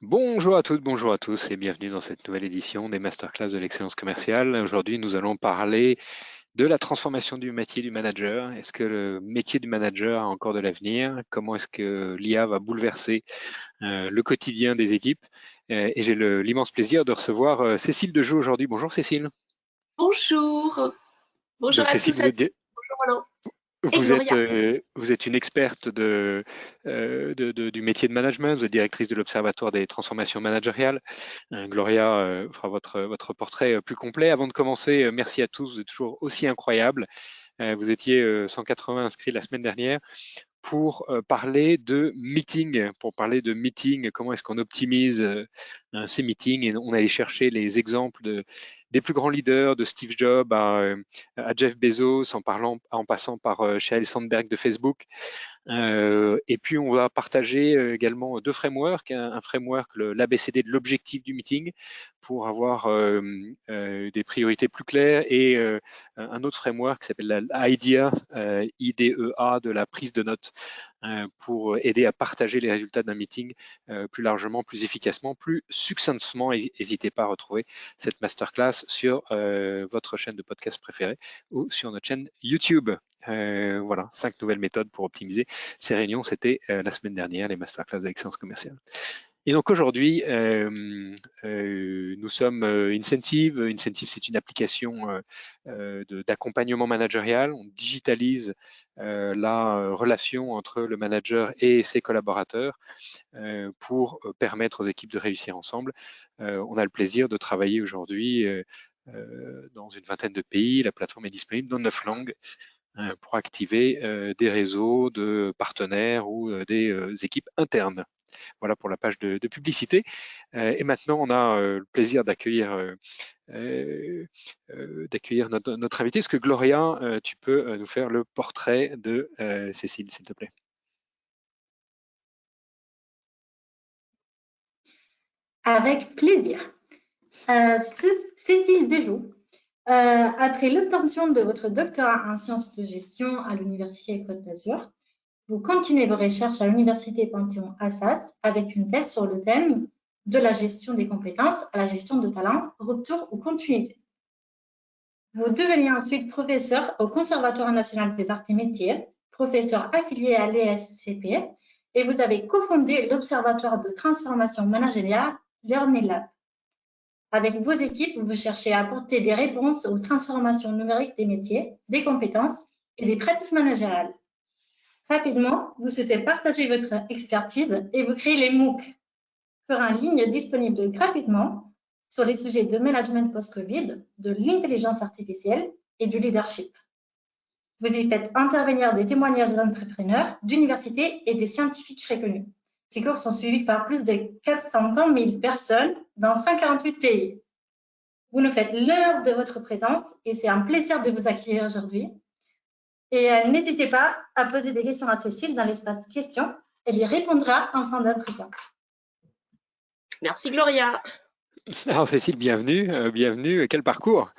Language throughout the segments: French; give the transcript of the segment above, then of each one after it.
Bonjour à toutes, bonjour à tous et bienvenue dans cette nouvelle édition des Masterclass de l'excellence commerciale. Aujourd'hui, nous allons parler de la transformation du métier du manager. Est-ce que le métier du manager a encore de l'avenir? Comment est-ce que l'IA va bouleverser le quotidien des équipes? Et j'ai l'immense plaisir de recevoir Cécile Dejoux aujourd'hui. Bonjour Cécile. Bonjour, bonjour Donc à Cécile, tous, à toutes. Bonjour Roland et Gloria. vous êtes une experte du métier de management, vous êtes directrice de l'Observatoire des transformations managériales. Gloria fera votre portrait plus complet. Avant de commencer, merci à tous, vous êtes toujours aussi incroyables. Vous étiez 180 inscrits la semaine dernière pour parler de meeting, comment est-ce qu'on optimise ces meetings. Et on allait chercher les exemples des plus grands leaders, de Steve Jobs à Jeff Bezos, en passant par Sheryl Sandberg de Facebook. Et puis, on va partager également deux frameworks. Un framework, l'ABCD de l'objectif du meeting, pour avoir des priorités plus claires, et un autre framework qui s'appelle l'IDEA, IDEA, de la prise de notes, pour aider à partager les résultats d'un meeting plus largement, plus efficacement, plus succinctement. N'hésitez pas à retrouver cette masterclass sur votre chaîne de podcast préférée ou sur notre chaîne YouTube. Voilà, 5 nouvelles méthodes pour optimiser ces réunions. C'était la semaine dernière, les masterclass de l'excellence commerciale. Et donc aujourd'hui, nous sommes Incentive. Incentive, c'est une application d'accompagnement managérial. On digitalise la relation entre le manager et ses collaborateurs pour permettre aux équipes de réussir ensemble. On a le plaisir de travailler aujourd'hui dans une vingtaine de pays. La plateforme est disponible dans 9 langues pour activer des réseaux de partenaires ou des équipes internes. Voilà pour la page de publicité. Et maintenant, on a le plaisir d'accueillir notre invité. Est-ce que Gloria, tu peux nous faire le portrait de Cécile, s'il te plaît? Avec plaisir. Cécile Dejoux, après l'obtention de votre doctorat en sciences de gestion à l'Université Côte d'Azur, vous continuez vos recherches à l'Université Panthéon-Assas avec une thèse sur le thème de la gestion des compétences à la gestion de talent, rupture ou continuité. Vous devenez ensuite professeur au Conservatoire national des arts et métiers, professeur affilié à l'ESCP, et vous avez cofondé l'Observatoire de transformation managériale Learning Lab. Avec vos équipes, vous cherchez à apporter des réponses aux transformations numériques des métiers, des compétences et des pratiques managériales. Rapidement, vous souhaitez partager votre expertise et vous créez les MOOC, en ligne disponibles gratuitement sur les sujets de management post-Covid, de l'intelligence artificielle et du leadership. Vous y faites intervenir des témoignages d'entrepreneurs, d'universités et des scientifiques reconnus. Ces cours sont suivis par plus de 420 000 personnes dans 148 pays. Vous nous faites l'honneur de votre présence et c'est un plaisir de vous accueillir aujourd'hui. Et n'hésitez pas à poser des questions à Cécile dans l'espace questions. Elle y répondra en fin d'entretien. Merci Gloria. Alors Cécile, bienvenue. Quel parcours!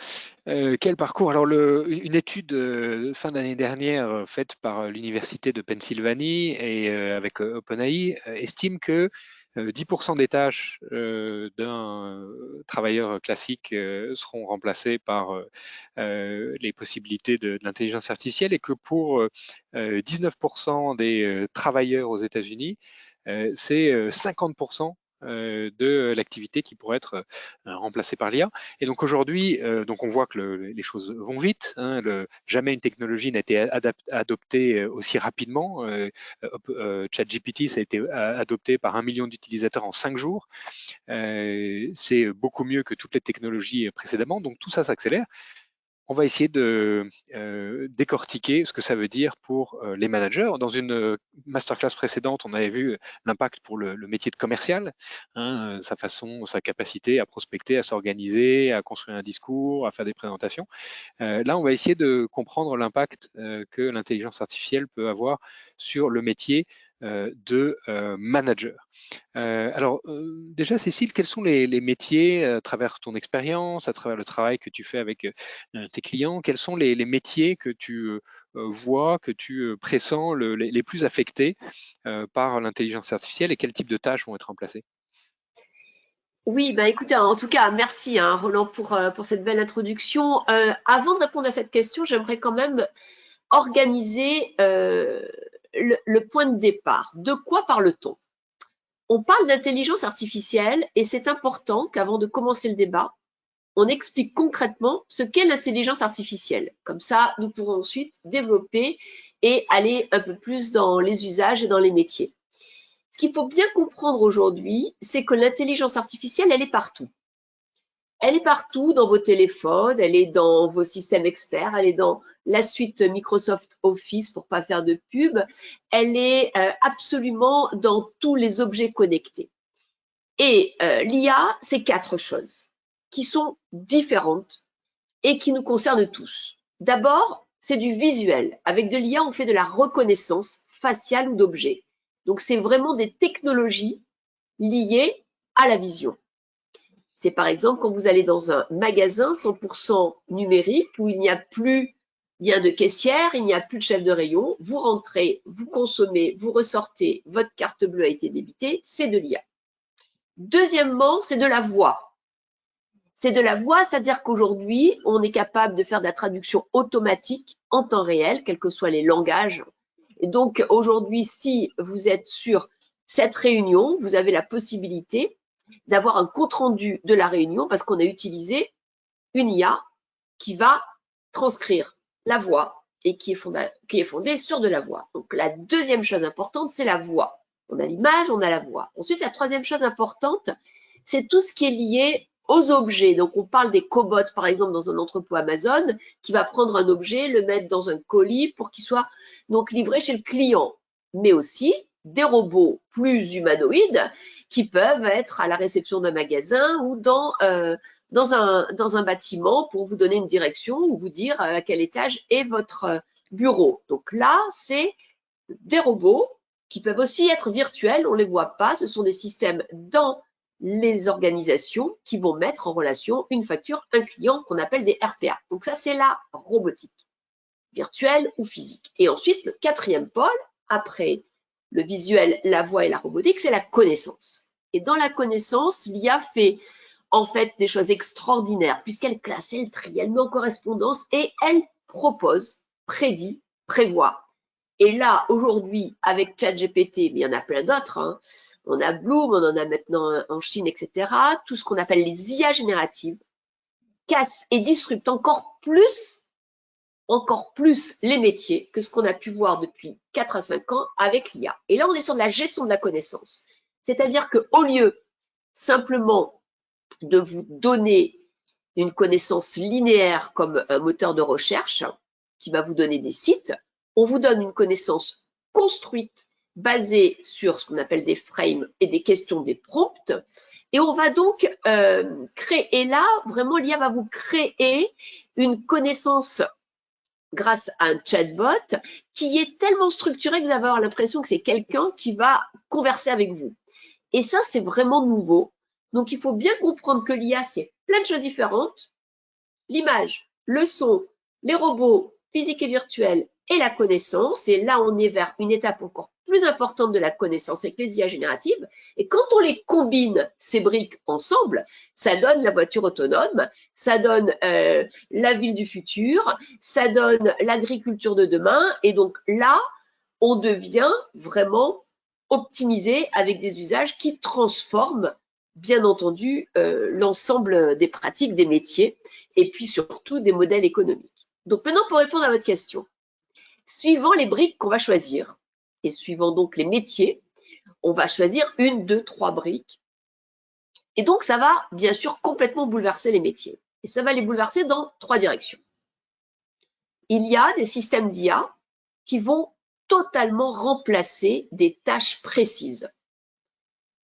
Quel parcours! Alors, une étude fin d'année dernière faite par l'Université de Pennsylvanie et avec OpenAI estime que 10% des tâches d'un travailleur classique seront remplacées par les possibilités de l'intelligence artificielle, et que pour 19% des travailleurs aux États-Unis, c'est 50% de l'activité qui pourrait être remplacée par l'IA. Et donc aujourd'hui, donc on voit que les choses vont vite. Jamais une technologie n'a été adoptée aussi rapidement. ChatGPT, ça a été adopté par 1 million d'utilisateurs en 5 jours. C'est beaucoup mieux que toutes les technologies précédemment. Donc tout ça s'accélère. On va essayer de décortiquer ce que ça veut dire pour les managers. Dans une masterclass précédente, on avait vu l'impact pour le métier de commercial, sa capacité à prospecter, à s'organiser, à construire un discours, à faire des présentations. Là, on va essayer de comprendre l'impact que l'intelligence artificielle peut avoir sur le métier de manager. Alors, déjà, Cécile, quels sont les métiers, à travers ton expérience, à travers le travail que tu fais avec tes clients, quels sont les métiers que tu vois, que tu pressens les plus affectés par l'intelligence artificielle, et quel type de tâches vont être remplacées? Oui, bah écoutez, en tout cas, merci Roland pour cette belle introduction. Avant de répondre à cette question, j'aimerais quand même organiser le point de départ. De quoi parle-t-on? On parle d'intelligence artificielle et c'est important qu'avant de commencer le débat, on explique concrètement ce qu'est l'intelligence artificielle. Comme ça, nous pourrons ensuite développer et aller un peu plus dans les usages et dans les métiers. Ce qu'il faut bien comprendre aujourd'hui, c'est que l'intelligence artificielle, elle est partout. Elle est partout dans vos téléphones, elle est dans vos systèmes experts, elle est dans la suite Microsoft Office pour pas faire de pub, elle est absolument dans tous les objets connectés. Et l'IA, c'est 4 choses qui sont différentes et qui nous concernent tous. D'abord, c'est du visuel. Avec de l'IA, on fait de la reconnaissance faciale ou d'objets. Donc, c'est vraiment des technologies liées à la vision. C'est par exemple quand vous allez dans un magasin 100% numérique où il n'y a plus bien de caissière, il n'y a plus de chef de rayon, vous rentrez, vous consommez, vous ressortez, votre carte bleue a été débitée, c'est de l'IA. Deuxièmement, c'est de la voix. C'est de la voix, c'est-à-dire qu'aujourd'hui, on est capable de faire de la traduction automatique en temps réel, quels que soient les langages. Et donc, aujourd'hui, si vous êtes sur cette réunion, vous avez la possibilité d'avoir un compte-rendu de la réunion parce qu'on a utilisé une IA qui va transcrire la voix et qui est fondée sur de la voix. Donc, la deuxième chose importante, c'est la voix. On a l'image, on a la voix. Ensuite, la troisième chose importante, c'est tout ce qui est lié aux objets. Donc, on parle des cobots, par exemple, dans un entrepôt Amazon, qui va prendre un objet, le mettre dans un colis pour qu'il soit donc livré chez le client. Mais aussi des robots plus humanoïdes qui peuvent être à la réception d'un magasin ou dans un bâtiment pour vous donner une direction ou vous dire à quel étage est votre bureau. Donc là, c'est des robots qui peuvent aussi être virtuels, on ne les voit pas, ce sont des systèmes dans les organisations qui vont mettre en relation une facture, un client qu'on appelle des RPA. Donc ça, c'est la robotique, virtuelle ou physique. Et ensuite, le quatrième pôle, après le visuel, la voix et la robotique, c'est la connaissance. Et dans la connaissance, l'IA fait en fait des choses extraordinaires puisqu'elle classe, elle trie, elle met en correspondance et elle propose, prédit, prévoit. Et là, aujourd'hui, avec ChatGPT, mais il y en a plein d'autres, hein, on a Bloom, on en a maintenant en Chine, etc. Tout ce qu'on appelle les IA génératives casse et disrupte encore plus les métiers que ce qu'on a pu voir depuis 4 à 5 ans avec l'IA. Et là, on est sur de la gestion de la connaissance. C'est-à-dire qu'au lieu simplement de vous donner une connaissance linéaire comme un moteur de recherche qui va vous donner des sites, on vous donne une connaissance construite basée sur ce qu'on appelle des frames et des questions, des prompts. Et on va donc créer, et là, vraiment, l'IA va vous créer une connaissance grâce à un chatbot qui est tellement structuré que vous allez avoir l'impression que c'est quelqu'un qui va converser avec vous. Et ça, c'est vraiment nouveau. Donc, il faut bien comprendre que l'IA, c'est plein de choses différentes. L'image, le son, les robots physiques et virtuels et la connaissance. Et là, on est vers une étape encore plus importante de la connaissance avec les IA génératives. Et quand on les combine, ces briques ensemble, ça donne la voiture autonome, ça donne la ville du futur, ça donne l'agriculture de demain. Et donc là, on devient vraiment optimisé avec des usages qui transforment, bien entendu, l'ensemble des pratiques, des métiers et puis surtout des modèles économiques. Donc maintenant, pour répondre à votre question, suivant les briques qu'on va choisir et suivant donc les métiers, on va choisir 1, 2, 3 briques. Et donc, ça va bien sûr complètement bouleverser les métiers. Et ça va les bouleverser dans 3 directions. Il y a des systèmes d'IA qui vont totalement remplacer des tâches précises.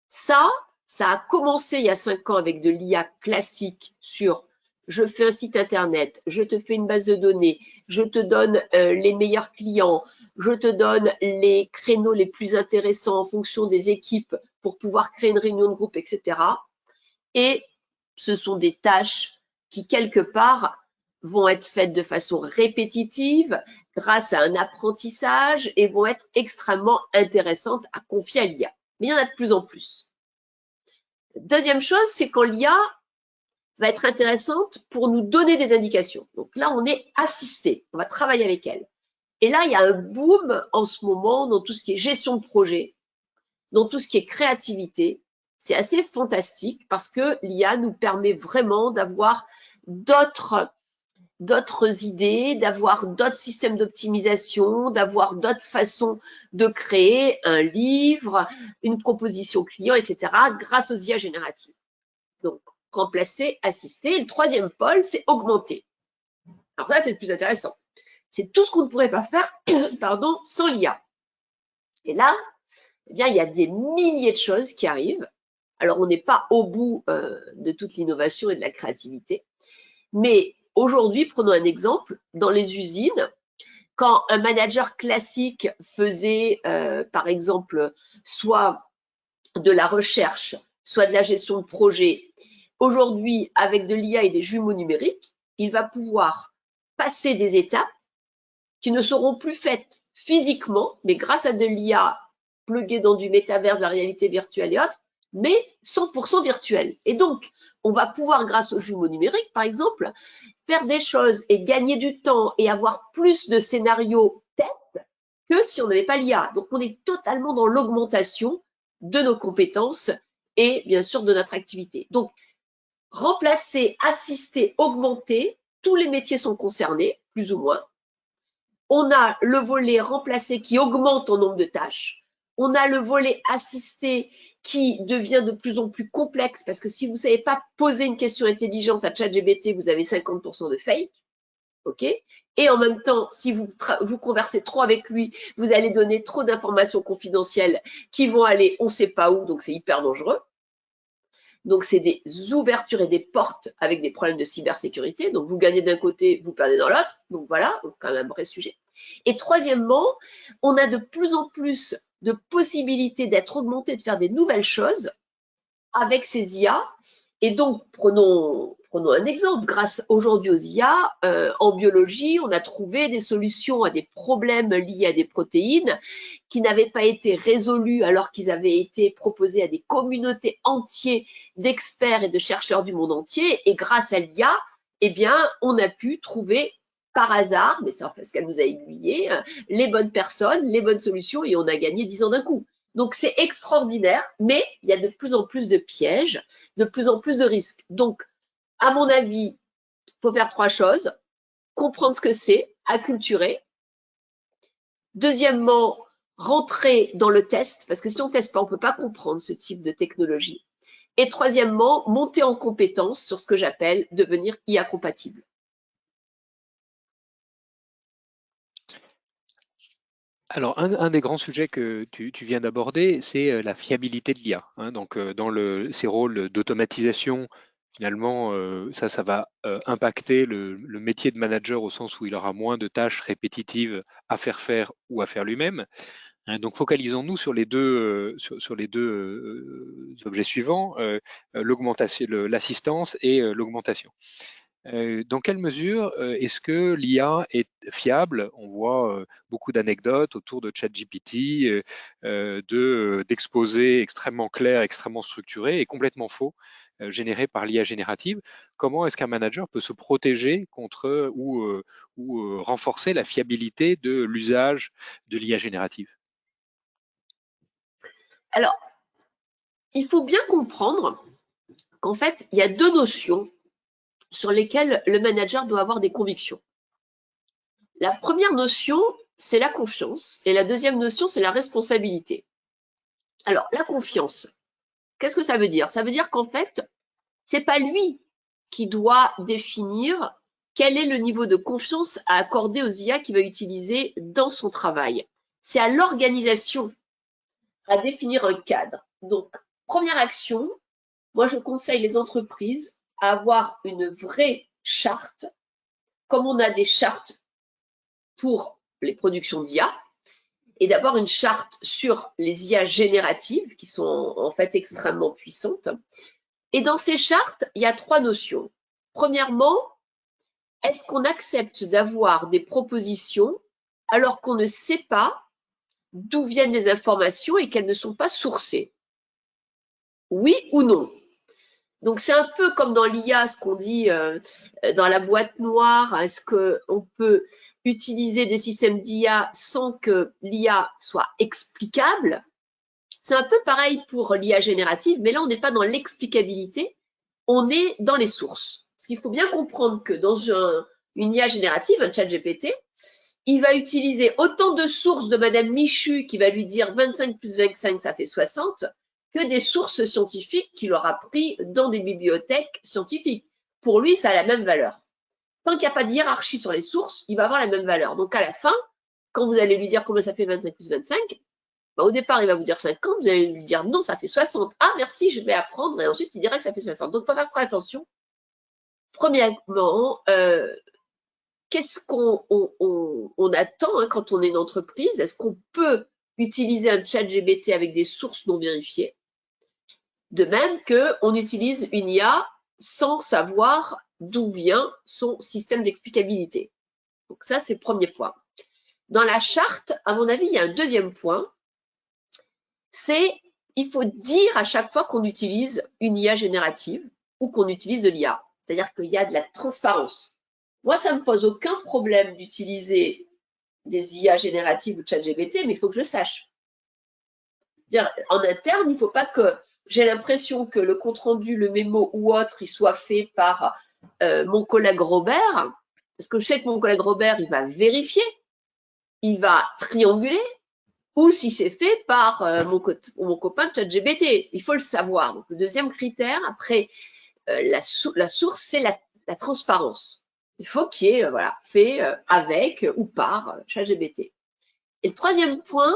Ça a commencé il y a 5 ans avec de l'IA classique sur je fais un site internet, je te fais une base de données, je te donne les meilleurs clients, je te donne les créneaux les plus intéressants en fonction des équipes pour pouvoir créer une réunion de groupe, etc. Et ce sont des tâches qui, quelque part, vont être faites de façon répétitive grâce à un apprentissage et vont être extrêmement intéressantes à confier à l'IA. Mais il y en a de plus en plus. Deuxième chose, c'est quand l'IA va être intéressante pour nous donner des indications. Donc là, on est assisté, on va travailler avec elle. Et là, il y a un boom en ce moment dans tout ce qui est gestion de projet, dans tout ce qui est créativité. C'est assez fantastique parce que l'IA nous permet vraiment d'avoir d'autres idées, d'avoir d'autres systèmes d'optimisation, d'avoir d'autres façons de créer un livre, une proposition client, etc. grâce aux IA génératives. Donc, remplacer, assister. Et le troisième pôle, c'est augmenter. Alors ça, c'est le plus intéressant. C'est tout ce qu'on ne pourrait pas faire pardon, sans l'IA. Et là, eh bien, il y a des milliers de choses qui arrivent. Alors, on n'est pas au bout de toute l'innovation et de la créativité. Mais aujourd'hui, prenons un exemple. Dans les usines, quand un manager classique faisait, par exemple, soit de la recherche, soit de la gestion de projet, aujourd'hui, avec de l'IA et des jumeaux numériques, il va pouvoir passer des étapes qui ne seront plus faites physiquement, mais grâce à de l'IA pluguée dans du métaverse, de la réalité virtuelle et autres, mais 100% virtuel. Et donc, on va pouvoir, grâce aux jumeaux numériques, par exemple, faire des choses et gagner du temps et avoir plus de scénarios tests que si on n'avait pas l'IA. Donc, on est totalement dans l'augmentation de nos compétences et bien sûr de notre activité. Donc, remplacer, assister, augmenter, tous les métiers sont concernés, plus ou moins. On a le volet remplacer qui augmente en nombre de tâches. On a le volet assisté qui devient de plus en plus complexe parce que si vous ne savez pas poser une question intelligente à ChatGPT, vous avez 50% de fake. OK? Et en même temps, si vous conversez trop avec lui, vous allez donner trop d'informations confidentielles qui vont aller on ne sait pas où, donc c'est hyper dangereux. Donc, c'est des ouvertures et des portes avec des problèmes de cybersécurité. Donc, vous gagnez d'un côté, vous perdez dans l'autre. Donc, voilà, quand même un vrai sujet. Et troisièmement, on a de plus en plus de possibilités d'être augmenté, de faire des nouvelles choses avec ces IA. Et donc, prenons un exemple. Grâce aujourd'hui aux IA, en biologie, on a trouvé des solutions à des problèmes liés à des protéines qui n'avaient pas été résolus alors qu'ils avaient été proposés à des communautés entières d'experts et de chercheurs du monde entier. Et grâce à l'IA, eh bien, on a pu trouver par hasard, mais c'est parce qu'elle nous a aiguillés, les bonnes personnes, les bonnes solutions, et on a gagné 10 ans d'un coup. Donc, c'est extraordinaire, mais il y a de plus en plus de pièges, de plus en plus de risques. Donc, à mon avis, il faut faire trois choses. Comprendre ce que c'est, acculturer. Deuxièmement, rentrer dans le test, parce que si on ne teste pas, on ne peut pas comprendre ce type de technologie. Et troisièmement, monter en compétence sur ce que j'appelle devenir IA compatible. Alors, un des grands sujets que tu viens d'aborder, c'est la fiabilité de l'IA. Donc, dans ces rôles d'automatisation, finalement, ça va impacter le métier de manager au sens où il aura moins de tâches répétitives à faire ou à faire lui-même. Donc, focalisons-nous sur les deux, sur les deux objets suivants, l'augmentation, l'assistance et l'augmentation. Dans quelle mesure est-ce que l'IA est fiable? On voit beaucoup d'anecdotes autour de ChatGPT, d'exposés extrêmement clairs, extrêmement structurés et complètement faux, générés par l'IA générative. Comment est-ce qu'un manager peut se protéger contre ou renforcer la fiabilité de l'usage de l'IA générative? Alors, il faut bien comprendre qu'en fait, il y a deux notions sur lesquelles le manager doit avoir des convictions. La première notion, c'est la confiance, et la deuxième notion, c'est la responsabilité. Alors, la confiance, qu'est-ce que ça veut dire? Ça veut dire qu'en fait, c'est pas lui qui doit définir quel est le niveau de confiance à accorder aux IA qu'il va utiliser dans son travail. C'est à l'organisation à définir un cadre. Donc, première action, moi je conseille les entreprises à avoir une vraie charte, comme on a des chartes pour les productions d'IA, et d'avoir une charte sur les IA génératives, qui sont en fait extrêmement puissantes. Et dans ces chartes, il y a trois notions. Premièrement, est-ce qu'on accepte d'avoir des propositions alors qu'on ne sait pas d'où viennent les informations et qu'elles ne sont pas sourcées? Oui ou non? Donc, c'est un peu comme dans l'IA, ce qu'on dit dans la boîte noire. Est-ce qu'on peut utiliser des systèmes d'IA sans que l'IA soit explicable? C'est un peu pareil pour l'IA générative, mais là, on n'est pas dans l'explicabilité, on est dans les sources. Parce qu'il faut bien comprendre que dans une IA générative, un chat GPT, il va utiliser autant de sources de Madame Michu qui va lui dire 25 plus 25, ça fait 60, que des sources scientifiques qu'il aura pris dans des bibliothèques scientifiques. Pour lui, ça a la même valeur. Tant qu'il n'y a pas de hiérarchie sur les sources, il va avoir la même valeur. Donc à la fin, quand vous allez lui dire combien ça fait 25 plus 25, bah, au départ, il va vous dire 50, vous allez lui dire non, ça fait 60. Ah, merci, je vais apprendre. Et ensuite, il dira que ça fait 60. Donc, il faut faire très attention. Premièrement, qu'est-ce qu'on attend quand on est une entreprise? Est-ce qu'on peut utiliser un chat GPT avec des sources non vérifiées? De même qu'on utilise une IA sans savoir d'où vient son système d'explicabilité. Donc ça, c'est le premier point. Dans la charte, à mon avis, il y a un deuxième point. C'est il faut dire à chaque fois qu'on utilise une IA générative ou qu'on utilise de l'IA. C'est-à-dire qu'il y a de la transparence. Moi, ça ne me pose aucun problème d'utiliser des IA génératives ou ChatGPT, mais il faut que je sache. En interne, il ne faut pas que j'ai l'impression que le compte-rendu, le mémo ou autre, il soit fait par mon collègue Robert, parce que je sais que mon collègue Robert, il va vérifier, il va trianguler, ou si c'est fait par mon copain ChatGPT. Il faut le savoir. Donc, le deuxième critère, après la source, c'est la transparence. Il faut qu'il y ait fait avec ou par ChatGPT. Et le troisième point,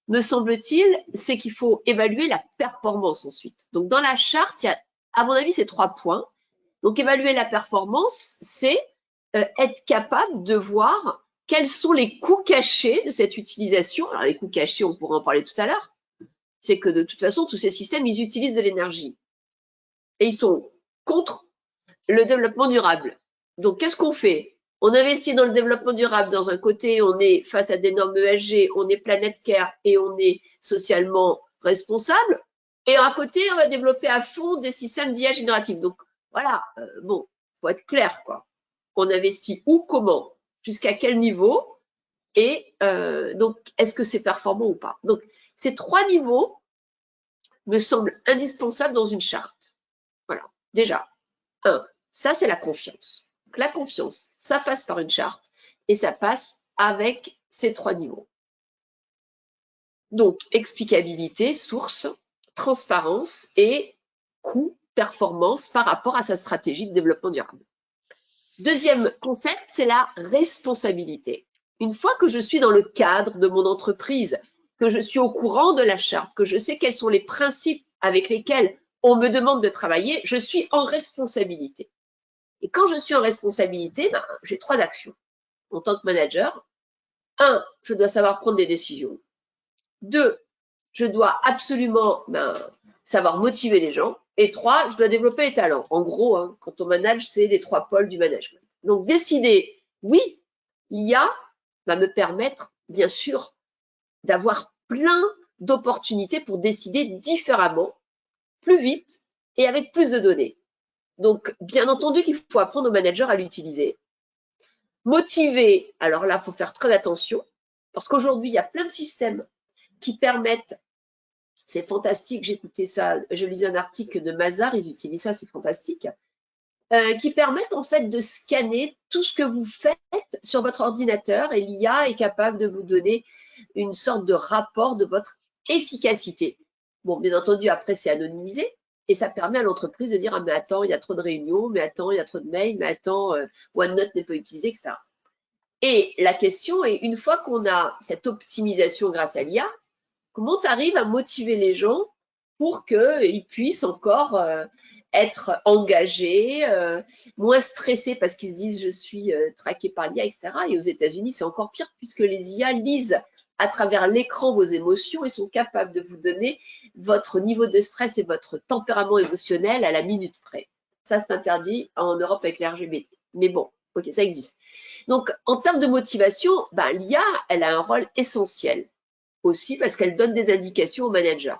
me semble-t-il, c'est qu'il faut évaluer la performance ensuite. Donc, dans la charte, il y a, à mon avis, ces 3 points. Donc, évaluer la performance, c'est être capable de voir quels sont les coûts cachés de cette utilisation. Alors, les coûts cachés, on pourra en parler tout à l'heure. C'est que de toute façon, tous ces systèmes, ils utilisent de l'énergie. Et ils sont contre le développement durable. Donc, qu'est-ce qu'on fait? On investit dans le développement durable. Dans un côté, on est face à des normes ESG, on est Planet Care et on est socialement responsable. Et à côté, on va développer à fond des systèmes d'IA génératifs. Donc, voilà, bon, faut être clair, quoi. On investit où, comment, jusqu'à quel niveau, et donc, est-ce que c'est performant ou pas? Donc, ces 3 niveaux me semblent indispensables dans une charte. Voilà, déjà. 1, ça c'est la confiance. Donc, la confiance, ça passe par une charte et ça passe avec ces 3 niveaux. Donc, explicabilité, source, transparence et coût, performance par rapport à sa stratégie de développement durable. Deuxième concept, c'est la responsabilité. Une fois que je suis dans le cadre de mon entreprise, que je suis au courant de la charte, que je sais quels sont les principes avec lesquels on me demande de travailler, je suis en responsabilité. Et quand je suis en responsabilité, j'ai 3 actions. En tant que manager, 1, je dois savoir prendre des décisions. 2, je dois absolument savoir motiver les gens. Et 3, je dois développer les talents. En gros, quand on manage, c'est les 3 pôles du management. Donc, décider, oui, l'IA va me permettre, bien sûr, d'avoir plein d'opportunités pour décider différemment, plus vite et avec plus de données. Donc, bien entendu qu'il faut apprendre aux managers à l'utiliser. Motiver, alors là, il faut faire très attention, parce qu'aujourd'hui, il y a plein de systèmes qui permettent, c'est fantastique, j'ai écouté ça, je lisais un article de Mazars, ils utilisent ça, c'est fantastique, qui permettent en fait de scanner tout ce que vous faites sur votre ordinateur et l'IA est capable de vous donner une sorte de rapport de votre efficacité. Bon, bien entendu, après, c'est anonymisé et ça permet à l'entreprise de dire « Ah, mais attends, il y a trop de réunions, mais attends, il y a trop de mails, mais attends, OneNote n'est pas utilisé, etc. » Et la question est, une fois qu'on a cette optimisation grâce à l'IA, comment tu arrives à motiver les gens pour qu'ils puissent encore être engagés, moins stressés parce qu'ils se disent je suis traqué par l'IA, etc. Et aux États-Unis, c'est encore pire puisque les IA lisent à travers l'écran vos émotions et sont capables de vous donner votre niveau de stress et votre tempérament émotionnel à la minute près. Ça, c'est interdit en Europe avec les RGB. Mais bon, ok, ça existe. Donc, en termes de motivation, l'IA, elle a un rôle essentiel aussi parce qu'elle donne des indications aux managers.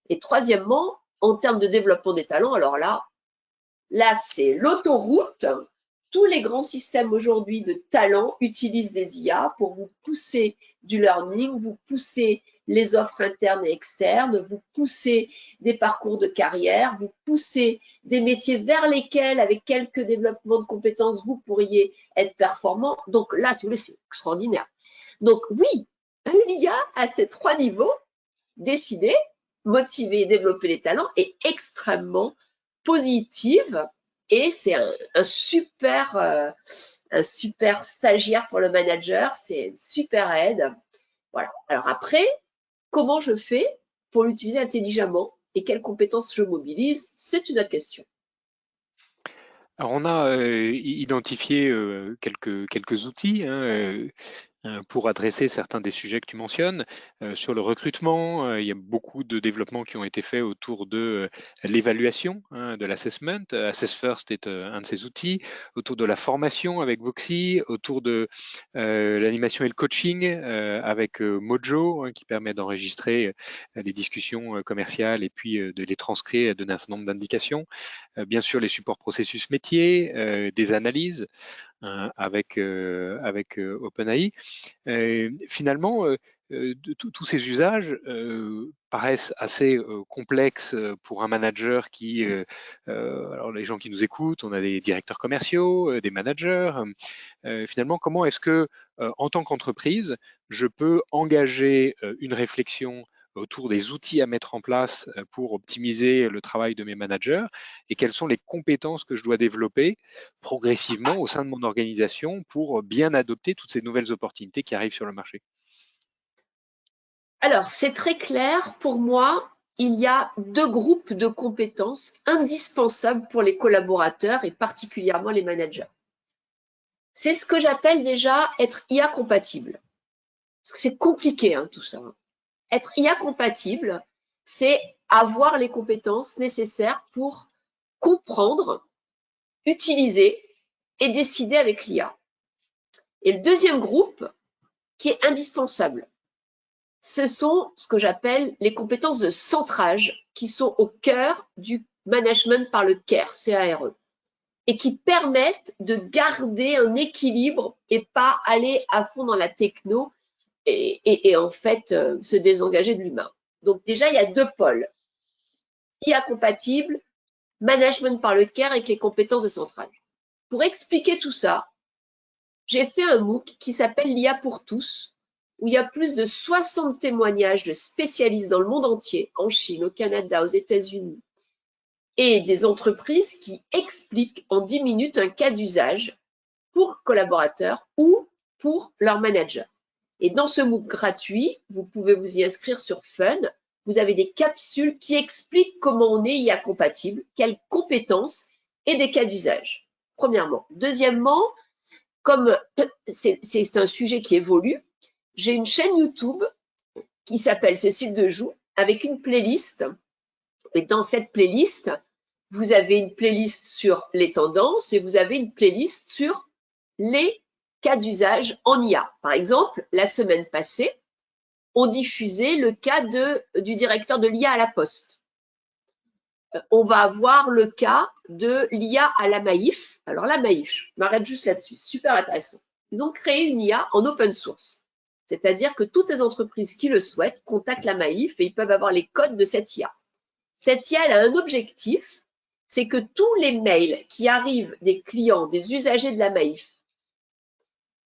Et troisièmement, en termes de développement des talents, alors là, Là, c'est l'autoroute. Tous les grands systèmes aujourd'hui de talent utilisent des IA pour vous pousser du learning, vous pousser les offres internes et externes, vous pousser des parcours de carrière, vous pousser des métiers vers lesquels, avec quelques développements de compétences, vous pourriez être performant. Donc là, si vous voulez, c'est extraordinaire. Donc oui, l'IA à ces 3 niveaux, décider, motiver et développer les talents, est extrêmement positive et c'est un super stagiaire pour le manager, c'est une super aide. Voilà. Alors après, comment je fais pour l'utiliser intelligemment et quelles compétences je mobilise, c'est une autre question. Alors on a identifié quelques outils, hein, pour adresser certains des sujets que tu mentionnes. Sur le recrutement, il y a beaucoup de développements qui ont été faits autour de l'évaluation, hein, de l'assessment. Assess First est un de ces outils. Autour de la formation avec Voxy, autour de l'animation et le coaching avec Mojo, hein, qui permet d'enregistrer les discussions commerciales et puis de les transcrire et donner un certain nombre d'indications. Bien sûr, les supports processus métiers, des analyses avec OpenAI. Finalement, tous ces usages paraissent assez complexes pour un manager qui, alors les gens qui nous écoutent, on a des directeurs commerciaux, des managers. Finalement, comment est-ce que, en tant qu'entreprise, je peux engager une réflexion autour des outils à mettre en place pour optimiser le travail de mes managers et quelles sont les compétences que je dois développer progressivement au sein de mon organisation pour bien adopter toutes ces nouvelles opportunités qui arrivent sur le marché? Alors, c'est très clair. Pour moi, il y a 2 groupes de compétences indispensables pour les collaborateurs et particulièrement les managers. C'est ce que j'appelle déjà être IA compatible. Parce que c'est compliqué, hein, tout ça. Être IA compatible, c'est avoir les compétences nécessaires pour comprendre, utiliser et décider avec l'IA. Et le deuxième groupe, qui est indispensable, ce sont ce que j'appelle les compétences de centrage qui sont au cœur du management par le CARE, C-A-R-E, et qui permettent de garder un équilibre et pas aller à fond dans la techno et en fait se désengager de l'humain. Donc déjà, il y a 2 pôles. IA compatible, management par le CARE avec les compétences de centrage. Pour expliquer tout ça, j'ai fait un MOOC qui s'appelle l'IA pour tous, où il y a plus de 60 témoignages de spécialistes dans le monde entier, en Chine, au Canada, aux États-Unis, et des entreprises qui expliquent en 10 minutes un cas d'usage pour collaborateurs ou pour leur manager. Et dans ce MOOC gratuit, vous pouvez vous y inscrire sur Fun, vous avez des capsules qui expliquent comment on est IA compatible, quelles compétences et des cas d'usage, premièrement. Deuxièmement, comme c'est un sujet qui évolue, j'ai une chaîne YouTube qui s'appelle Cécile de Joux avec une playlist. Et dans cette playlist, vous avez une playlist sur les tendances et vous avez une playlist sur les cas d'usage en IA. Par exemple, la semaine passée, on diffusait le cas du directeur de l'IA à la Poste. On va avoir le cas de l'IA à la Maïf. Alors la Maïf, je m'arrête juste là-dessus, super intéressant. Ils ont créé une IA en open source. C'est-à-dire que toutes les entreprises qui le souhaitent contactent la Maïf et ils peuvent avoir les codes de cette IA. Cette IA, elle a un objectif, c'est que tous les mails qui arrivent des clients, des usagers de la Maïf,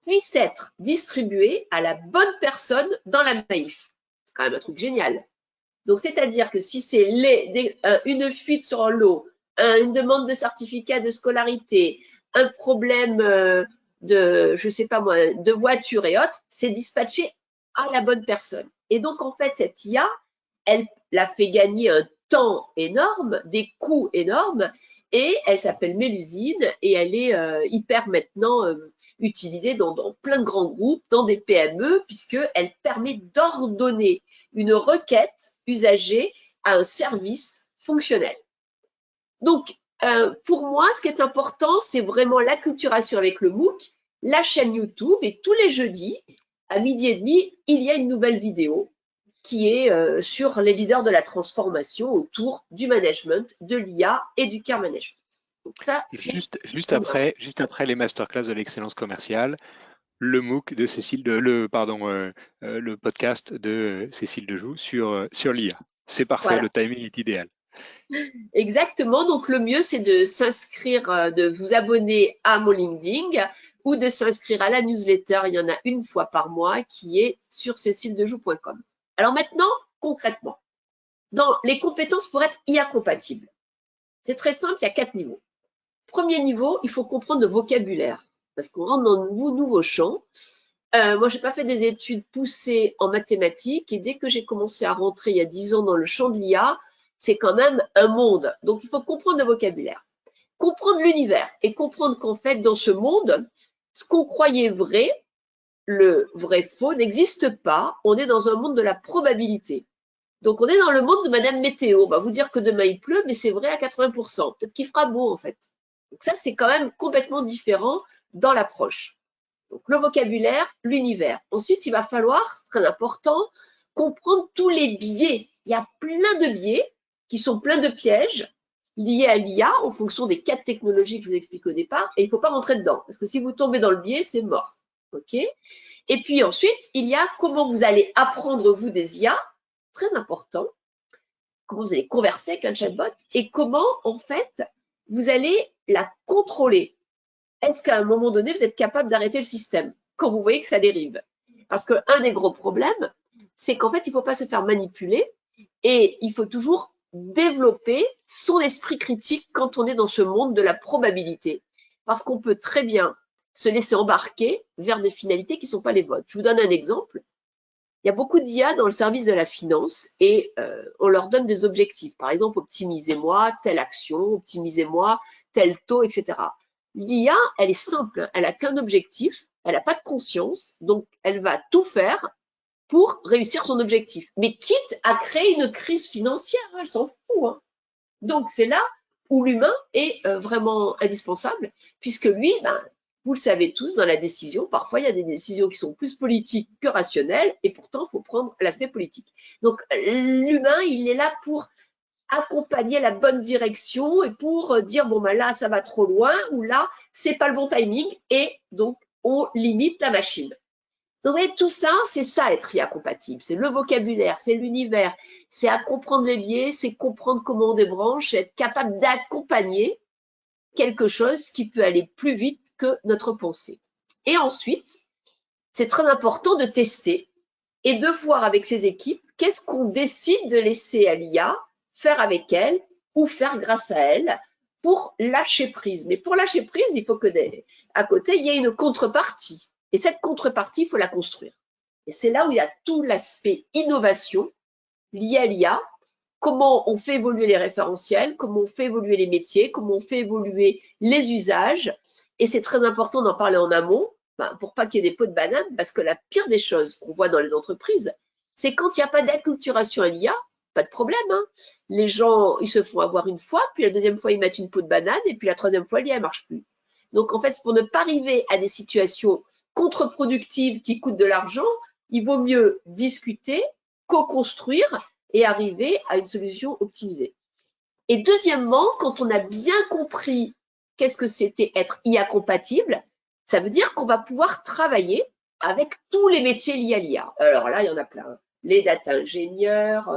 puissent être distribués à la bonne personne dans la Maïf. C'est quand même un truc génial. Donc, c'est-à-dire que si c'est une fuite sur l'eau, une demande de certificat de scolarité, un problème je sais pas moi, de voiture et autres, c'est dispatché à la bonne personne. Et donc, en fait, cette IA, elle l'a fait gagner un temps énorme, des coûts énormes, et elle s'appelle Mélusine, et elle est hyper maintenant utilisée dans plein de grands groupes, dans des PME, puisqu'elle permet d'ordonner une requête usagée à un service fonctionnel. Donc, pour moi, ce qui est important, c'est vraiment l'acculturation avec le MOOC, la chaîne YouTube, et tous les jeudis, à 12h30, il y a une nouvelle vidéo qui est sur les leaders de la transformation autour du management, de l'IA et du care management. Donc ça, Juste après les masterclass de l'excellence commerciale, le MOOC de Cécile le podcast de Cécile Dejoux sur l'IA. C'est parfait, voilà. le timing est idéal. Exactement. Donc, le mieux, c'est de s'inscrire, de vous abonner à mon LinkedIn ou de s'inscrire à la newsletter. Il y en a une fois par mois qui est sur céciledejoux.com. Alors maintenant, concrètement, dans les compétences pour être IA compatible, c'est très simple, il y a 4 niveaux. Premier niveau, il faut comprendre le vocabulaire parce qu'on rentre dans de nouveaux champs. Moi, j'ai pas fait des études poussées en mathématiques et dès que j'ai commencé à rentrer il y a 10 ans dans le champ de l'IA, c'est quand même un monde. Donc, il faut comprendre le vocabulaire, comprendre l'univers et comprendre qu'en fait, dans ce monde, ce qu'on croyait vrai, le vrai faux, n'existe pas. On est dans un monde de la probabilité. Donc, on est dans le monde de Madame Météo. On va vous dire que demain il pleut, mais c'est vrai à 80%. Peut-être qu'il fera beau, en fait. Donc, ça, c'est quand même complètement différent dans l'approche. Donc, le vocabulaire, l'univers. Ensuite, il va falloir, c'est très important, comprendre tous les biais. Il y a plein de biais qui sont pleins de pièges liés à l'IA en fonction des 4 technologies que je vous explique au départ. Et il ne faut pas rentrer dedans. Parce que si vous tombez dans le biais, c'est mort. OK? Et puis ensuite, il y a comment vous allez apprendre, vous, des IA. Très important. Comment vous allez converser avec un chatbot et comment, en fait, vous allez la contrôler. Est-ce qu'à un moment donné, vous êtes capable d'arrêter le système quand vous voyez que ça dérive? Parce qu'un des gros problèmes, c'est qu'en fait, il ne faut pas se faire manipuler et il faut toujours développer son esprit critique quand on est dans ce monde de la probabilité. Parce qu'on peut très bien se laisser embarquer vers des finalités qui ne sont pas les vôtres. Je vous donne un exemple. Il y a beaucoup d'IA dans le service de la finance et on leur donne des objectifs. Par exemple, optimisez-moi telle action, optimisez-moi tel taux, etc. L'IA, elle est simple, elle n'a qu'un objectif, elle n'a pas de conscience, donc elle va tout faire pour réussir son objectif. Mais quitte à créer une crise financière, elle s'en fout. Hein. Donc c'est là où l'humain est vraiment indispensable, puisque lui, vous le savez tous, dans la décision, parfois il y a des décisions qui sont plus politiques que rationnelles, et pourtant il faut prendre l'aspect politique. Donc l'humain, il est là pour accompagner la bonne direction et pour dire bon ben là ça va trop loin ou là c'est pas le bon timing et donc on limite la machine. Donc tout ça, c'est ça être IA compatible, c'est le vocabulaire, c'est l'univers, c'est à comprendre les biais, c'est comprendre comment on débranche, être capable d'accompagner quelque chose qui peut aller plus vite que notre pensée. Et ensuite, c'est très important de tester et de voir avec ses équipes qu'est-ce qu'on décide de laisser à l'IA faire avec elle ou faire grâce à elle pour lâcher prise. Mais pour lâcher prise, il faut que à côté, il y ait une contrepartie. Et cette contrepartie, il faut la construire. Et c'est là où il y a tout l'aspect innovation lié à l'IA, comment on fait évoluer les référentiels, comment on fait évoluer les métiers, comment on fait évoluer les usages. Et c'est très important d'en parler en amont pour pas qu'il y ait des pots de banane, parce que la pire des choses qu'on voit dans les entreprises, c'est quand il n'y a pas d'acculturation à l'IA, pas de problème. Hein. Les gens, ils se font avoir une fois, puis la deuxième fois, ils mettent une peau de banane, et puis la troisième fois, l'IA ne marche plus. Donc, en fait, pour ne pas arriver à des situations contre-productives qui coûtent de l'argent, il vaut mieux discuter, co-construire et arriver à une solution optimisée. Et deuxièmement, quand on a bien compris qu'est-ce que c'était être IA compatible, ça veut dire qu'on va pouvoir travailler avec tous les métiers liés à l'IA. Alors là, il y en a plein. Les data ingénieurs,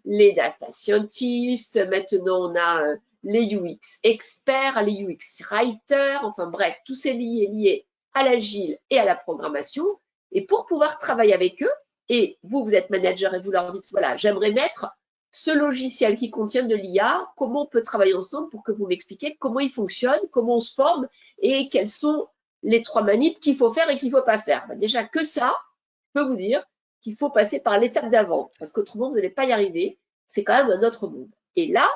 les data scientists, maintenant on a les UX experts, les UX writers, enfin bref, tout c'est lié à l'agile et à la programmation. Et pour pouvoir travailler avec eux, et vous, vous êtes manager et vous leur dites, voilà, j'aimerais mettre ce logiciel qui contient de l'IA, comment on peut travailler ensemble pour que vous m'expliquiez comment il fonctionne, comment on se forme et quels sont les 3 manips qu'il faut faire et qu'il ne faut pas faire. Déjà que ça, je peux vous dire qu'il faut passer par l'étape d'avant parce qu'autrement, vous n'allez pas y arriver. C'est quand même un autre monde. Et là,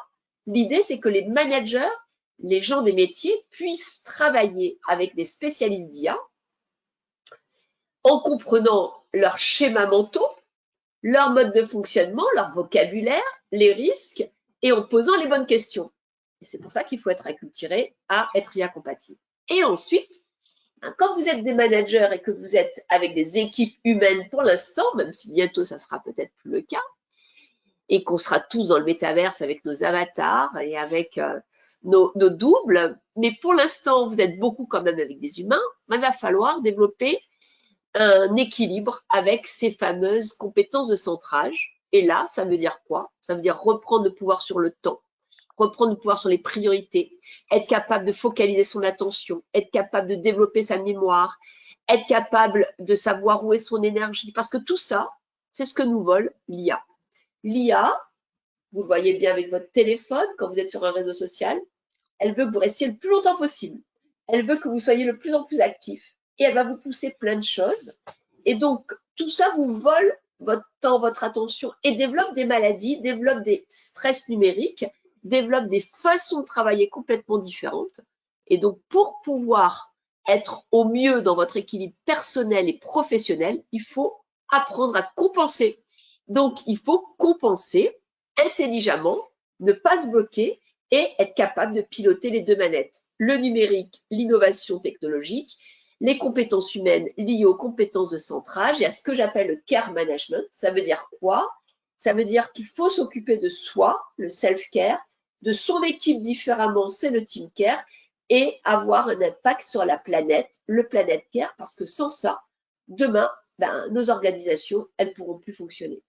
l'idée, c'est que les managers, les gens des métiers puissent travailler avec des spécialistes d'IA en comprenant leurs schémas mentaux, leur mode de fonctionnement, leur vocabulaire, les risques, et en posant les bonnes questions. Et c'est pour ça qu'il faut être acculturé à être IA compatible. Et ensuite, quand vous êtes des managers et que vous êtes avec des équipes humaines pour l'instant, même si bientôt ça sera peut-être plus le cas, et qu'on sera tous dans le métaverse avec nos avatars et avec nos doubles. Mais pour l'instant, vous êtes beaucoup quand même avec des humains. Il va falloir développer un équilibre avec ces fameuses compétences de centrage. Et là, ça veut dire quoi? Ça veut dire reprendre le pouvoir sur le temps, reprendre le pouvoir sur les priorités, être capable de focaliser son attention, être capable de développer sa mémoire, être capable de savoir où est son énergie. Parce que tout ça, c'est ce que nous vole l'IA. L'IA, vous le voyez bien avec votre téléphone, quand vous êtes sur un réseau social, elle veut que vous restiez le plus longtemps possible. Elle veut que vous soyez le plus en plus actif. Et elle va vous pousser plein de choses. Et donc, tout ça vous vole votre temps, votre attention et développe des maladies, développe des stress numériques, développe des façons de travailler complètement différentes. Et donc, pour pouvoir être au mieux dans votre équilibre personnel et professionnel, il faut apprendre à compenser. Donc, il faut compenser intelligemment, ne pas se bloquer et être capable de piloter les deux manettes. Le numérique, l'innovation technologique, les compétences humaines liées aux compétences de centrage et à ce que j'appelle le care management. Ça veut dire quoi? Ça veut dire qu'il faut s'occuper de soi, le self-care, de son équipe différemment, c'est le team care, et avoir un impact sur la planète, le planet care, parce que sans ça, demain, nos organisations, elles ne pourront plus fonctionner.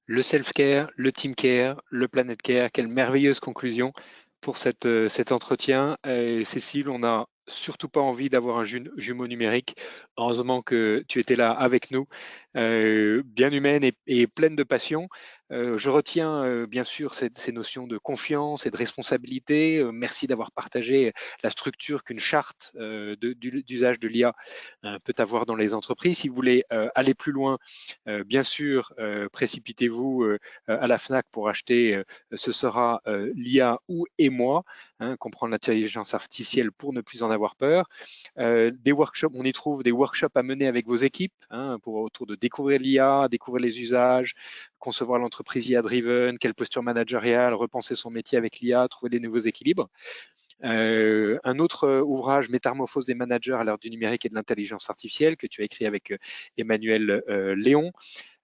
Le self-care, le team care, le planet care, quelle merveilleuse conclusion pour cet entretien. Cécile, on n'a surtout pas envie d'avoir un jumeau numérique. Heureusement que tu étais là avec nous, bien humaine et pleine de passion. Je retiens bien sûr ces notions de confiance et de responsabilité. Merci d'avoir partagé la structure qu'une charte d'usage de l'IA peut avoir dans les entreprises. Si vous voulez aller plus loin, bien sûr, précipitez-vous à la FNAC pour acheter ce sera l'IA ou et moi, comprendre l'intelligence artificielle pour ne plus en avoir peur. Des workshops, on y trouve des workshops à mener avec vos équipes autour de découvrir l'IA, découvrir les usages, concevoir l'entreprise IA-driven, quelle posture managériale, repenser son métier avec l'IA, trouver des nouveaux équilibres. Un autre ouvrage, Métamorphose des managers à l'ère du numérique et de l'intelligence artificielle, que tu as écrit avec Emmanuel Léon.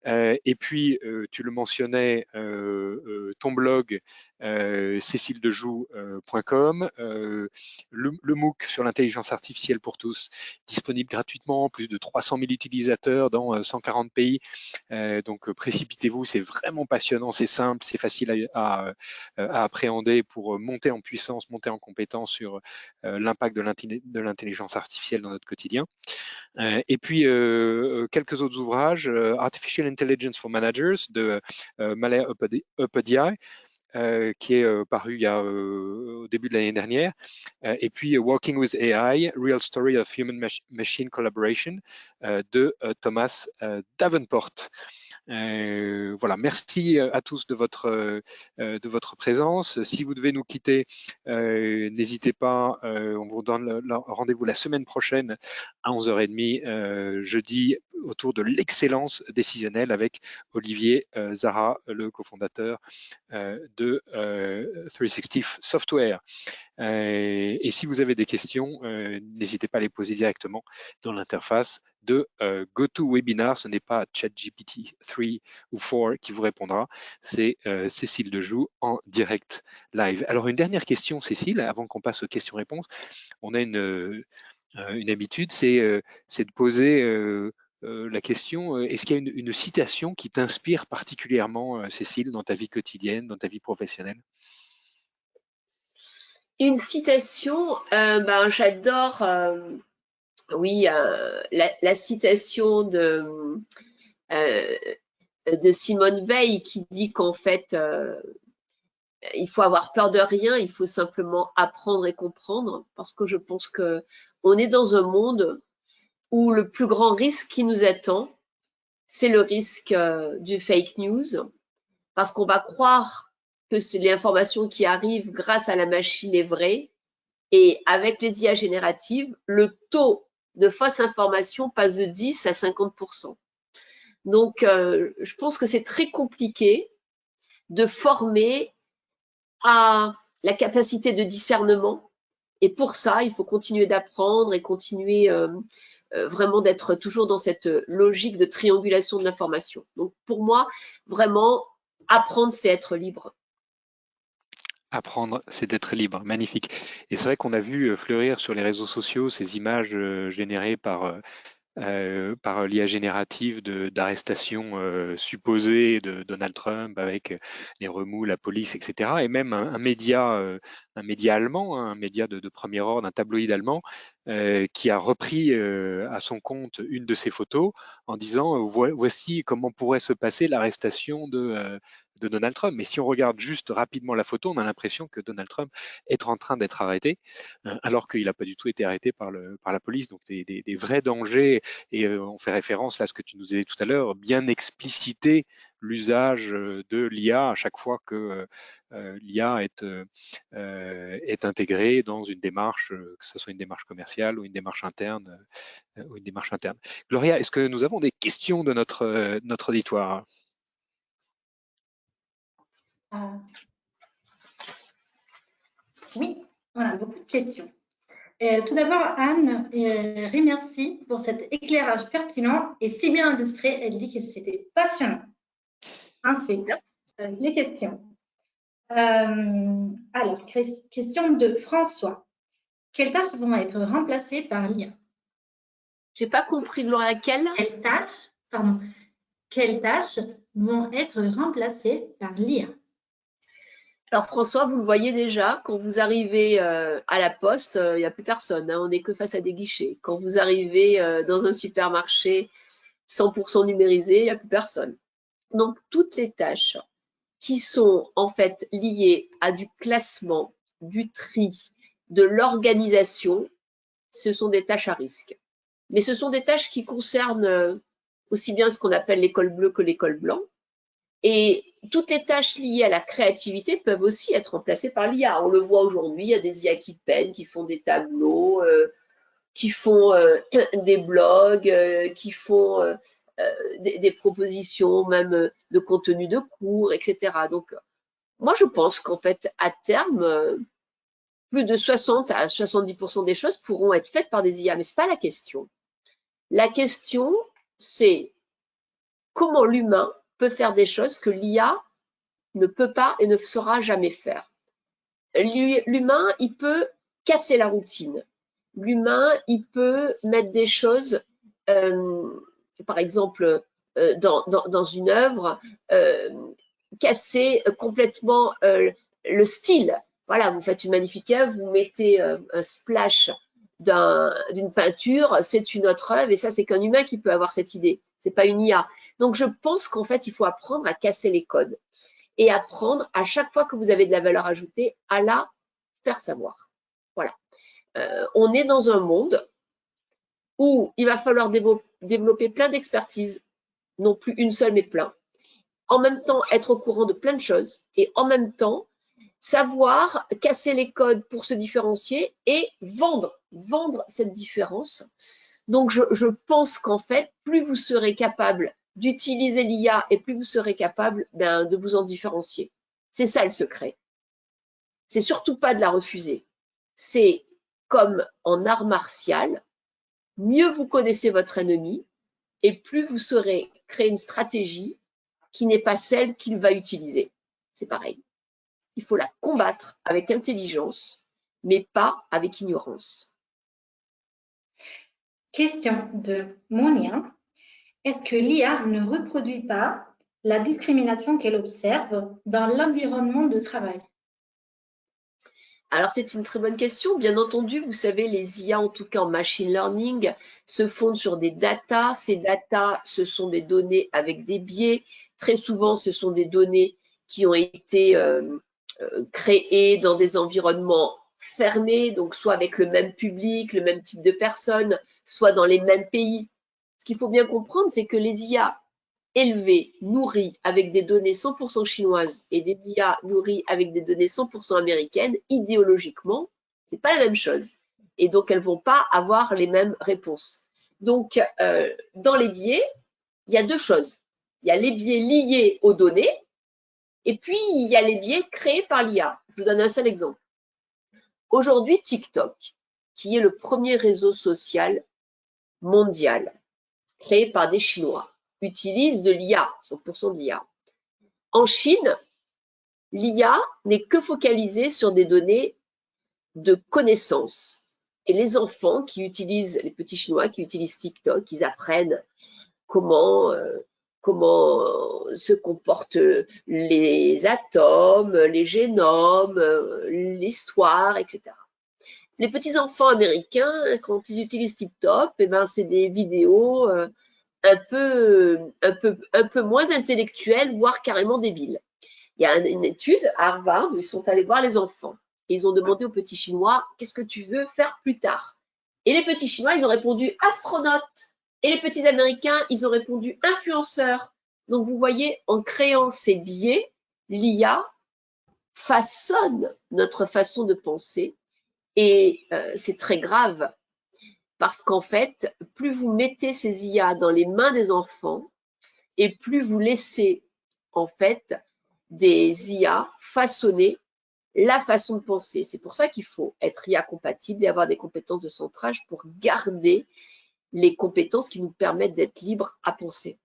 Et puis, tu le mentionnais, ton blog, céciledejoux.com, le MOOC sur l'intelligence artificielle pour tous, disponible gratuitement, plus de 300 000 utilisateurs dans 140 pays. Donc, précipitez-vous, c'est vraiment passionnant, c'est simple, c'est facile à appréhender pour monter en puissance, monter en compétence sur l'impact de l'intelligence artificielle dans notre quotidien. Et puis, quelques autres ouvrages, Artificial Intelligence for Managers de Malaya Upadhyay, qui est paru au début de l'année dernière. Et puis, Working with AI, Real Story of Human-Machine Collaboration de Thomas Davenport. Voilà, merci à tous de votre présence. Si vous devez nous quitter, n'hésitez pas, on vous donne rendez-vous la semaine prochaine à 11h30, jeudi, autour de l'excellence décisionnelle avec Olivier Zara, le cofondateur de 360 Software. Et si vous avez des questions, n'hésitez pas à les poser directement dans l'interface de GoToWebinar. Ce n'est pas ChatGPT 3 ou 4 qui vous répondra, c'est Cécile Dejoux en direct live. Alors une dernière question, Cécile, avant qu'on passe aux questions-réponses. On a une habitude, c'est de poser la question, est-ce qu'il y a une citation qui t'inspire particulièrement, Cécile, dans ta vie quotidienne, dans ta vie professionnelle? Une citation, j'adore, oui, la citation de Simone Veil qui dit qu'en fait, il faut avoir peur de rien, il faut simplement apprendre et comprendre, parce que je pense que on est dans un monde où le plus grand risque qui nous attend, c'est le risque du fake news, parce qu'on va croire que l'information qui arrive grâce à la machine est vraie, et avec les IA génératives, le taux de fausses informations passe de 10 à 50%. Donc, je pense que c'est très compliqué de former à la capacité de discernement. Et pour ça, il faut continuer d'apprendre et continuer vraiment d'être toujours dans cette logique de triangulation de l'information. Donc, pour moi, vraiment, apprendre, c'est être libre. Apprendre, c'est d'être libre. Magnifique. Et c'est vrai qu'on a vu fleurir sur les réseaux sociaux ces images générées par l'IA générative d'arrestations supposées de Donald Trump avec les remous, la police, etc. Et même un média allemand, hein, un média de premier ordre, un tabloïd allemand, qui a repris à son compte une de ces photos en disant voici comment pourrait se passer l'arrestation de Donald Trump. Mais si on regarde juste rapidement la photo, on a l'impression que Donald Trump est en train d'être arrêté, alors qu'il n'a pas du tout été arrêté par la police. Donc des vrais dangers, et on fait référence là à ce que tu nous disais tout à l'heure, bien expliciter l'usage de l'IA à chaque fois que l'IA est intégrée dans une démarche, que ce soit une démarche commerciale ou une démarche interne. Gloria, est-ce que nous avons des questions de notre auditoire? Oui, voilà, beaucoup de questions. Tout d'abord, Anne remercie pour cet éclairage pertinent et si bien illustré. Elle dit que c'était passionnant. Ensuite, les questions. Alors, question de François. Quelles tâches vont être remplacées par l'IA? J'ai pas compris, Gloria, quelles tâches vont être remplacées par l'IA? Alors François, vous le voyez déjà, quand vous arrivez à la poste, il n'y a plus personne, hein, on n'est que face à des guichets. Quand vous arrivez dans un supermarché 100% numérisé, il n'y a plus personne. Donc toutes les tâches qui sont en fait liées à du classement, du tri, de l'organisation, ce sont des tâches à risque. Mais ce sont des tâches qui concernent aussi bien ce qu'on appelle l'école bleue que l'école blanc. Et toutes les tâches liées à la créativité peuvent aussi être remplacées par l'IA. On le voit aujourd'hui, il y a des IA qui peignent, qui font des tableaux, qui font des blogs, qui font des propositions même de contenu de cours, etc. Donc, moi, je pense qu'en fait, à terme, plus de 60 à 70% des choses pourront être faites par des IA. Mais ce n'est pas la question. La question, c'est comment l'humain peut faire des choses que l'IA ne peut pas et ne saura jamais faire. L'humain, il peut casser la routine. L'humain, il peut mettre des choses, par exemple, dans une œuvre, casser complètement le style. Voilà, vous faites une magnifique œuvre, vous mettez un splash d'une peinture, c'est une autre œuvre, et ça, c'est qu'un humain qui peut avoir cette idée. C'est pas une IA. Donc, je pense qu'en fait, il faut apprendre à casser les codes et apprendre à chaque fois que vous avez de la valeur ajoutée à la faire savoir. Voilà. On est dans un monde où il va falloir développer plein d'expertises, non plus une seule mais plein. En même temps, être au courant de plein de choses et en même temps, savoir casser les codes pour se différencier et vendre cette différence. Donc, je pense qu'en fait, plus vous serez capable d'utiliser l'IA et plus vous serez capable de vous en différencier. C'est ça le secret. C'est surtout pas de la refuser. C'est comme en art martial, mieux vous connaissez votre ennemi et plus vous saurez créer une stratégie qui n'est pas celle qu'il va utiliser. C'est pareil. Il faut la combattre avec intelligence, mais pas avec ignorance. Question de Monia. Est-ce que l'IA ne reproduit pas la discrimination qu'elle observe dans l'environnement de travail? Alors, c'est une très bonne question. Bien entendu, vous savez, les IA, en tout cas en machine learning, se fondent sur des datas. Ces datas, ce sont des données avec des biais. Très souvent, ce sont des données qui ont été créées dans des environnements fermés, donc soit avec le même public, le même type de personnes, soit dans les mêmes pays. Ce qu'il faut bien comprendre, c'est que les IA élevées, nourries avec des données 100% chinoises et des IA nourries avec des données 100% américaines, idéologiquement, c'est pas la même chose. Et donc, elles vont pas avoir les mêmes réponses. Donc, dans les biais, il y a deux choses. Il y a les biais liés aux données et puis il y a les biais créés par l'IA. Je vous donne un seul exemple. Aujourd'hui, TikTok, qui est le premier réseau social mondial créé par des Chinois, utilise de l'IA, 100% de l'IA. En Chine, l'IA n'est que focalisée sur des données de connaissances. Et les enfants qui utilisent, les petits Chinois qui utilisent TikTok, ils apprennent comment se comportent les atomes, les génomes, l'histoire, etc. Les petits enfants américains, quand ils utilisent TikTok, eh ben, c'est des vidéos un peu moins intellectuelles, voire carrément débiles. Il y a une étude à Harvard où ils sont allés voir les enfants. Et ils ont demandé aux petits Chinois, qu'est-ce que tu veux faire plus tard? Et les petits Chinois, ils ont répondu astronaute. Et les petits Américains, ils ont répondu influenceur. Donc vous voyez, en créant ces biais, l'IA façonne notre façon de penser. Et c'est très grave parce qu'en fait, plus vous mettez ces IA dans les mains des enfants et plus vous laissez en fait des IA façonner la façon de penser. C'est pour ça qu'il faut être IA compatible et avoir des compétences de centrage pour garder les compétences qui nous permettent d'être libres à penser.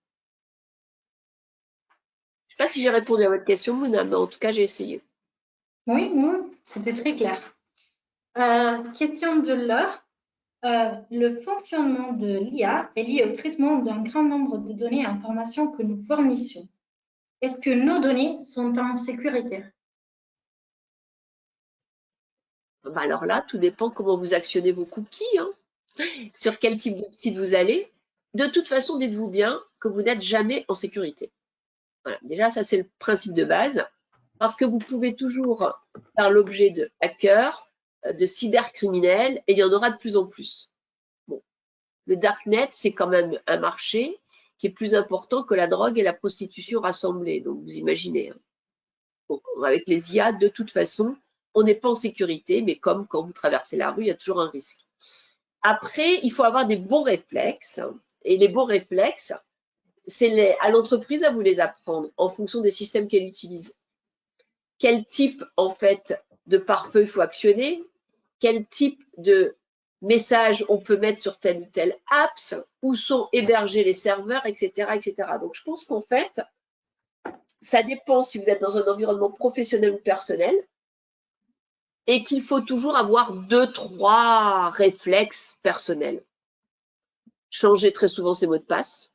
Je ne sais pas si j'ai répondu à votre question, Mouna, mais en tout cas, j'ai essayé. Oui, c'était très clair. Question de Laure. Le fonctionnement de l'IA est lié au traitement d'un grand nombre de données et informations que nous fournissons. Est-ce que nos données sont en sécurité? Ben alors là, tout dépend comment vous actionnez vos cookies, hein, sur quel type de site vous allez. De toute façon, dites-vous bien que vous n'êtes jamais en sécurité. Voilà. Déjà, ça, c'est le principe de base, parce que vous pouvez toujours faire l'objet de hackers, de cybercriminels, et il y en aura de plus en plus. Bon. Le darknet, c'est quand même un marché qui est plus important que la drogue et la prostitution rassemblées. Donc, vous imaginez. Hein. Bon, avec les IA, de toute façon, on n'est pas en sécurité, mais comme quand vous traversez la rue, il y a toujours un risque. Après, il faut avoir des bons réflexes. Et les bons réflexes, c'est à l'entreprise à vous les apprendre en fonction des systèmes qu'elle utilise. Quel type, en fait, de pare-feu il faut actionner? Quel type de message on peut mettre sur telle ou telle apps? Où sont hébergés les serveurs, etc., etc. Donc, je pense qu'en fait, ça dépend si vous êtes dans un environnement professionnel ou personnel et qu'il faut toujours avoir 2-3 réflexes personnels. Changer très souvent ses mots de passe.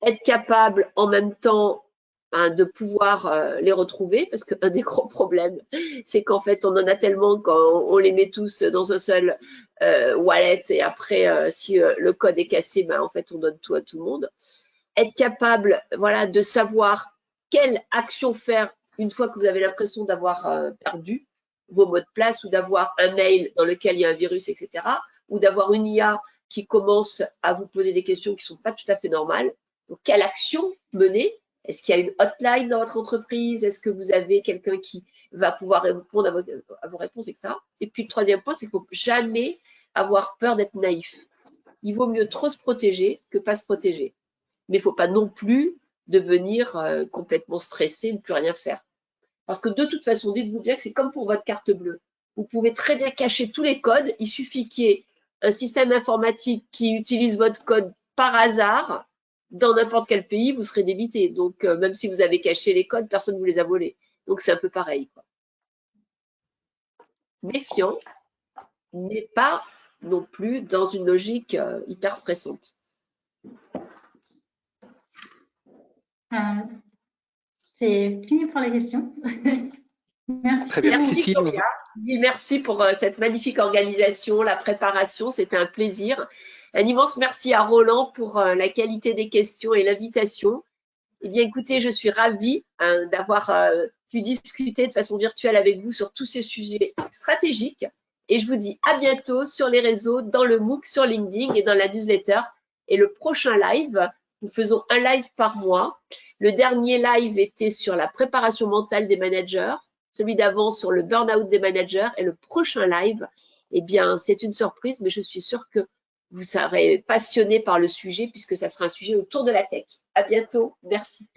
Être capable en même temps de pouvoir les retrouver, parce qu'un des gros problèmes, c'est qu'en fait, on en a tellement quand on les met tous dans un seul wallet et après, si le code est cassé, ben, en fait, on donne tout à tout le monde. Être capable, voilà, de savoir quelle action faire une fois que vous avez l'impression d'avoir perdu vos mots de place ou d'avoir un mail dans lequel il y a un virus, etc. Ou d'avoir une IA qui commence à vous poser des questions qui ne sont pas tout à fait normales. Donc, quelle action mener? Est-ce qu'il y a une hotline dans votre entreprise? Est-ce que vous avez quelqu'un qui va pouvoir répondre à vos réponses, etc. Et puis, le troisième point, c'est qu'il ne faut jamais avoir peur d'être naïf. Il vaut mieux trop se protéger que pas se protéger. Mais il ne faut pas non plus devenir complètement stressé, ne plus rien faire. Parce que de toute façon, dites-vous bien que c'est comme pour votre carte bleue. Vous pouvez très bien cacher tous les codes. Il suffit qu'il y ait un système informatique qui utilise votre code par hasard dans n'importe quel pays, vous serez débité. Donc, même si vous avez caché les codes, personne ne vous les a volés. Donc, c'est un peu pareil, quoi. Méfiant, mais pas non plus dans une logique hyper stressante. C'est fini pour les questions. Merci. Très bien. Merci, Cécile. Gloria. Merci pour cette magnifique organisation, la préparation, c'était un plaisir. Un immense merci à Roland pour la qualité des questions et l'invitation. Eh bien, écoutez, je suis ravie d'avoir pu discuter de façon virtuelle avec vous sur tous ces sujets stratégiques. Et je vous dis à bientôt sur les réseaux, dans le MOOC, sur LinkedIn et dans la newsletter. Et le prochain live, nous faisons un live par mois. Le dernier live était sur la préparation mentale des managers, celui d'avant sur le burn-out des managers. Et le prochain live, eh bien, c'est une surprise, mais je suis sûre que vous serez passionné par le sujet puisque ça sera un sujet autour de la tech. À bientôt. Merci.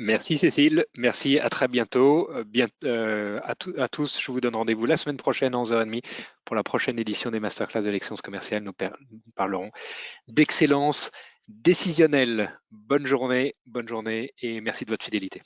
Merci Cécile, merci, à très bientôt. À tous, je vous donne rendez-vous la semaine prochaine à 11h30 pour la prochaine édition des Masterclass de l'excellence commerciale. Nous parlerons d'excellence décisionnelle. Bonne journée et merci de votre fidélité.